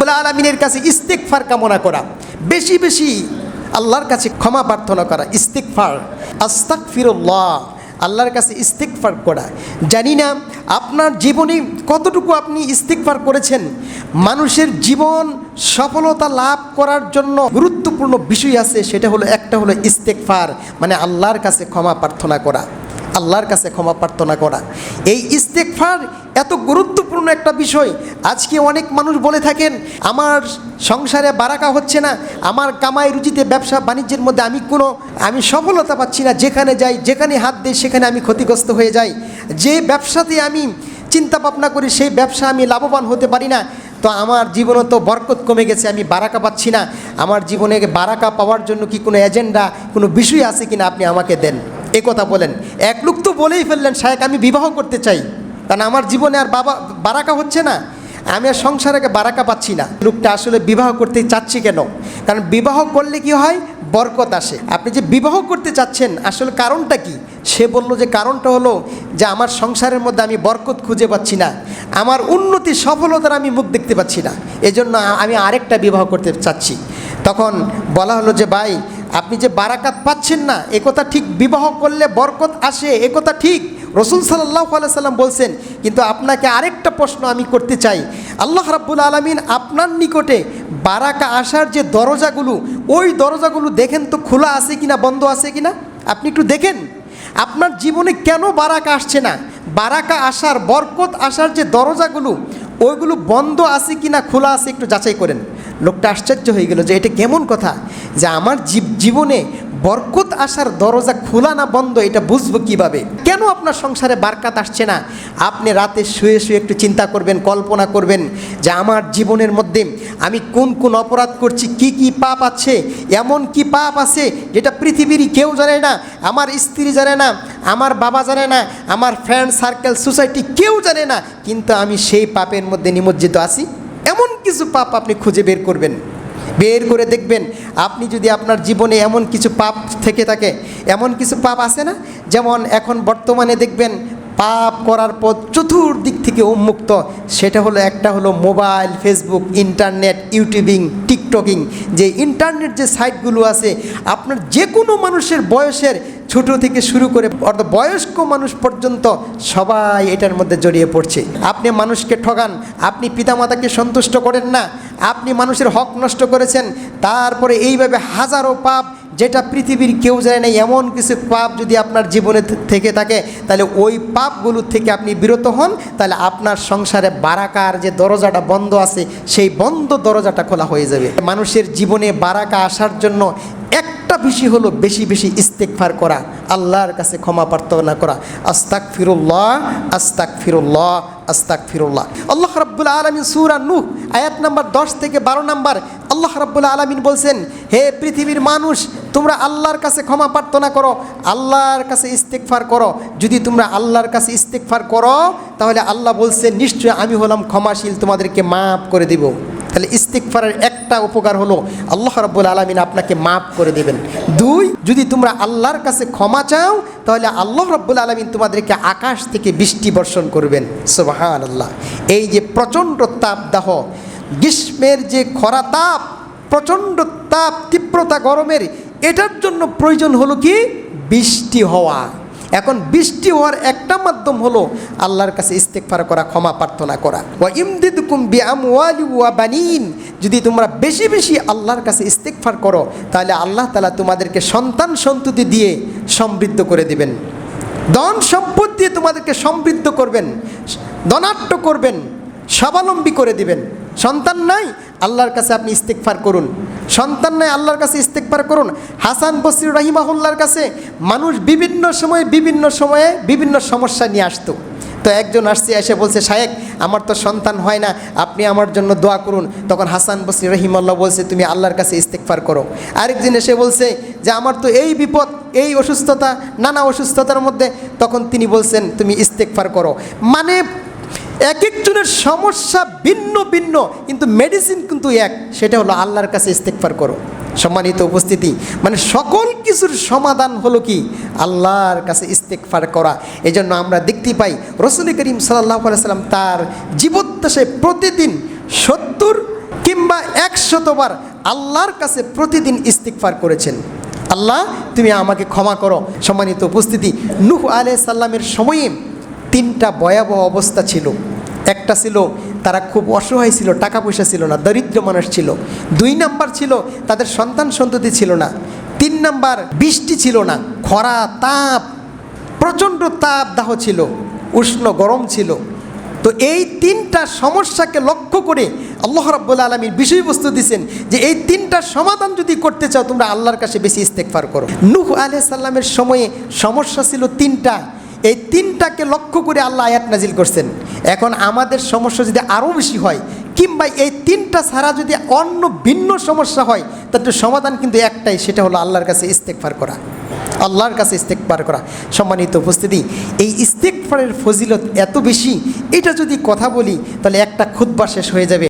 রব্বুল আলামিনের কাছে ইস্তিগফার কামনা করা, বেশি বেশি আল্লাহর কাছে ক্ষমা প্রার্থনা করা, ইস্তিগফার, আস্তাগফিরুল্লাহ, আল্লাহর কাছে ইস্তিগফার করা। জানি না আপনার জীবনে কতটুকু আপনি ইস্তিগফার করেছেন। মানুষের জীবন সফলতা লাভ করার জন্য গুরুত্বপূর্ণ বিষয় আছে, সেটা হলো একটা হলো ইস্তিগফার, মানে আল্লাহর কাছে ক্ষমা প্রার্থনা করা, আল্লাহর কাছে ক্ষমা প্রার্থনা করা। এই ইস্তিগফার এত গুরুত্বপূর্ণ একটা বিষয়। আজকে অনেক মানুষ বলে থাকেন আমার সংসারে বারাকা হচ্ছে না, আমার কামাই রুজিতে ব্যবসা বাণিজ্যের মধ্যে আমি সফলতা পাচ্ছি না, যেখানে যাই যেখানে হাত দিই সেখানে আমি ক্ষতিগ্রস্ত হয়ে যাই, যে ব্যবসাতে আমি চিন্তা ভাবনা করি সেই ব্যবসা আমি লাভবান হতে পারি না, তো আমার জীবনে তো বরকত কমে গেছে, আমি বারাকা পাচ্ছি না, আমার জীবনে বারাকা পাওয়ার জন্য কি কোনো এজেন্ডা, কোনো বিষয় আছে কিনা আপনি আমাকে দেন। এ কথা বলেন। এক লোক তো বলেই ফেললেন শায়েখ আমি বিবাহ করতে চাই, কারণ আমার জীবনে আর বারাকা হচ্ছে না, আমি আর সংসারে বারাকা পাচ্ছি না। লোকটা আসলে বিবাহ করতে চাচ্ছি কেন? কারণ বিবাহ করলে কি হয়, বরকত আসে। আপনি যে বিবাহ করতে চাচ্ছেন আসলে কারণটা কি? সে বলল যে কারণটা হলো যে আমার সংসারের মধ্যে আমি বরকত খুঁজে পাচ্ছি না, আমার উন্নতি সফলতার আমি মুখ দেখতে পাচ্ছি না, এজন্য আমি আরেকটা বিবাহ করতে চাচ্ছি। তখন বলা হলো যে ভাই আপনি যে বারাকাত পাচ্ছেন না এ কথা ঠিক, বিবাহ করলে বরকত আসে এ কথা ঠিক, রাসূল সাল্লাল্লাহু আলাইহি সাল্লাম বলছেন, কিন্তু আপনাকে আরেকটা প্রশ্ন আমি করতে চাই। আল্লাহ রাব্বুল আলামিন আপনার নিকটে বারাকা আসার যে দরজাগুলো, ওই দরজাগুলো দেখেন তো খোলা আছে কিনা, বন্ধ আছে কিনা, আপনি একটু দেখেন আপনার জীবনে কেন বারাকা আসছে না। বারাকা আসার, বরকত আসার যে দরজাগুলো ওইগুলো বন্ধ আছে কিনা খোলা আছে একটু যাচাই করেন। লোকটা আশ্চর্য হয়ে গেল যে এটা কেমন কথা, যে আমার জীবনে বরকত আসার দরজা খোলা না বন্ধ এটা বুঝবো কিভাবে? কেন আপনার সংসারে বারকাত আসছে না? আপনি রাতে শুয়ে শুয়ে একটু চিন্তা করবেন, কল্পনা করবেন যে আমার জীবনের মধ্যে আমি কোন কোন অপরাধ করছি, কি কি পাপ আছে, এমন কি পাপ আছে যেটা পৃথিবীর কেউ জানে না, আমার স্ত্রী জানে না, আমার বাবা জানে না, আমার ফ্রেন্ড সার্কেল সোসাইটি কেউ জানে না, কিন্তু আমি সেই পাপের মধ্যে নিমজ্জিত আছি। এমন কিছু পাপ আপনি খুঁজে বের করবেন, বের করে দেখবেন আপনি যদি আপনার জীবনে এমন কিছু পাপ থেকে থাকে, এমন কিছু পাপ আছে না, যেমন এখন বর্তমানে দেখবেন পাপ করার পর চতুর্দিক থেকে উন্মুক্ত, সেটা হলো একটা হলো মোবাইল, ফেসবুক, ইন্টারনেট, ইউটিউবিং, টিকটকিং, যে ইন্টারনেট যে সাইটগুলো আছে, আপনার যে কোনো মানুষের বয়সের ছোট থেকে শুরু করে অর্থাৎ বয়স্ক মানুষ পর্যন্ত সবাই এটার মধ্যে জড়িয়ে পড়ছে। আপনি মানুষকে ঠগান, আপনি পিতামাতাকে সন্তুষ্ট করেন না, আপনি মানুষের হক নষ্ট করেছেন, তারপরে এইভাবে হাজারো পাপ যেটা পৃথিবীর কেউ জানে না, এমন কিছু পাপ যদি আপনার জীবনে থেকে থাকে, তাহলে ওই পাপগুলো থেকে আপনি বিরত হন, তাহলে আপনার সংসারে বারাকার যে দরজাটা বন্ধ আছে সেই বন্ধ দরজাটা খোলা হয়ে যাবে। মানুষের জীবনে বারাকা আসার জন্য একটা বিষয় হলো বেশি বেশি ইস্তেগফার করা, আল্লাহর কাছে ক্ষমা প্রার্থনা করা, আস্তাগফিরুল্লাহ আস্তাগফিরুল্লাহ আস্তাগফিরুল্লাহ। আল্লাহ রাব্বুল আলামিন সূরা নূহ আয়াত নাম্বার 10 থেকে 12 নাম্বার আল্লাহ রাব্বুল আলামিন বলছেন, হে পৃথিবীর মানুষ তোমরা আল্লাহর কাছে ক্ষমা প্রার্থনা করো, আল্লাহর কাছে ইস্তেগফার করো। যদি তোমরা আল্লাহর কাছে ইস্তেগফার করো তাহলে আল্লাহ বলছেন নিশ্চয় আমি হলাম ক্ষমাশীল, তোমাদেরকে মাফ করে দেব। তাহলে ইস্তিগফারের একটা উপকার হলো আল্লাহ রাব্বুল আলামিন আপনাকে মাফ করে দেবেন। 2, যদি তোমরা আল্লাহর কাছে ক্ষমা চাও তাহলে আল্লাহ রাব্বুল আলামিন তোমাদেরকে আকাশ থেকে বৃষ্টি বর্ষণ করবেন। সুবহানাল্লাহ। এই যে প্রচণ্ড তাপদাহ, গ্রীষ্মের যে খরা তাপ, প্রচণ্ড তাপ, তীব্রতা গরমের, এটার জন্য প্রয়োজন হলো কি বৃষ্টি হওয়া। এখন বৃষ্টি হওয়ার একটা মাধ্যম হলো আল্লাহর কাছে ইস্তেগফার করা, ক্ষমা প্রার্থনা করা। ওয়া ইমদিদকুম বিআমওয়ালি ওয়া বানিন, যদি তোমরা বেশি বেশি আল্লাহর কাছে ইস্তেগফার করো তাহলে আল্লাহ তাআলা তোমাদেরকে সন্তান সন্ততি দিয়ে সমৃদ্ধ করে দিবেন, ধন সম্পদ দিয়ে তোমাদেরকে সমৃদ্ধ করবেন, ধনাঢ্য করবেন, স্বাবলম্বী করে দিবেন। সন্তান নাই, আল্লাহর কাছে আপনি ইস্তেগফার করুন। সন্তান নাই, আল্লাহর কাছে ইস্তেগফার করুন। হাসান বসরি রাহিমাহুল্লাহর কাছে মানুষ বিভিন্ন সময়ে বিভিন্ন সমস্যা নিয়ে আসতো। তো একজন আসছে, এসে বলছে শায়েখ আমার তো সন্তান হয় না, আপনি আমার জন্য দোয়া করুন। তখন হাসান বসরি রাহিমাহুল্লাহ বলছে তুমি আল্লাহর কাছে ইস্তেগফার করো। আরেকজন এসে বলছে যে আমার তো এই বিপদ, এই অসুস্থতা, নানা অসুস্থতার মধ্যে, তখন তিনি বলছেন তুমি ইস্তেগফার করো। মানে এক একজনের সমস্যা ভিন্ন ভিন্ন, কিন্তু মেডিসিন কিন্তু এক, সেটা হলো আল্লাহর কাছে ইস্তেগফার করো। সম্মানিত উপস্থিতি, মানে সকল কিছুর সমাধান হলো কি আল্লাহর কাছে ইস্তেগফার করা। এই জন্য আমরা দেখতে পাই রাসূল করিম সাল্লাল্লাহু আলাইহি সাল্লাম তার জীবদ্দশায় প্রতিদিন 70 কিংবা 100 বার আল্লাহর কাছে প্রতিদিন ইস্তিগফার করেছেন, আল্লাহ তুমি আমাকে ক্ষমা করো। সম্মানিত উপস্থিতি, নূহ আলাইহিস সালামের সময়ে 3টা ভয়াবহ অবস্থা ছিল। একটা ছিল তারা খুব অসহায় ছিল, টাকা পয়সা ছিল না, দরিদ্র মানুষ ছিল। 2 নাম্বার ছিল তাদের সন্তান সন্ততি ছিল না। 3 নাম্বার বৃষ্টি ছিল না, খরা, তাপ, প্রচণ্ড তাপ দাহ ছিল, উষ্ণ গরম ছিল। তো এই 3টা সমস্যাকে লক্ষ্য করে আল্লাহ রাব্বুল আলামিন বিষয়বস্তু দিয়েছেন যে এই 3টার সমাধান যদি করতে চাও তোমরা আল্লাহর কাছে বেশি ইস্তেগফার করো। নূহ আলাইহিস সালামের সময়ে সমস্যা ছিল 3টা, এই 3টাকে লক্ষ্য করে আল্লাহ আয়াত নাজিল করছেন। এখন আমাদের সমস্যা যদি আরও বেশি হয় কিংবা এই 3টা ছাড়া যদি অন্য ভিন্ন সমস্যা হয় তার সমাধান কিন্তু একটাই, সেটা হলো আল্লাহর কাছে ইস্তেগফার করা, আল্লাহর কাছে ইস্তেগফার করা। সম্মানিত উপস্থিতি, এই ইস্তেগফারের ফজিলত এত বেশি, এটা যদি কথা বলি তাহলে একটা খুতবা শেষ হয়ে যাবে।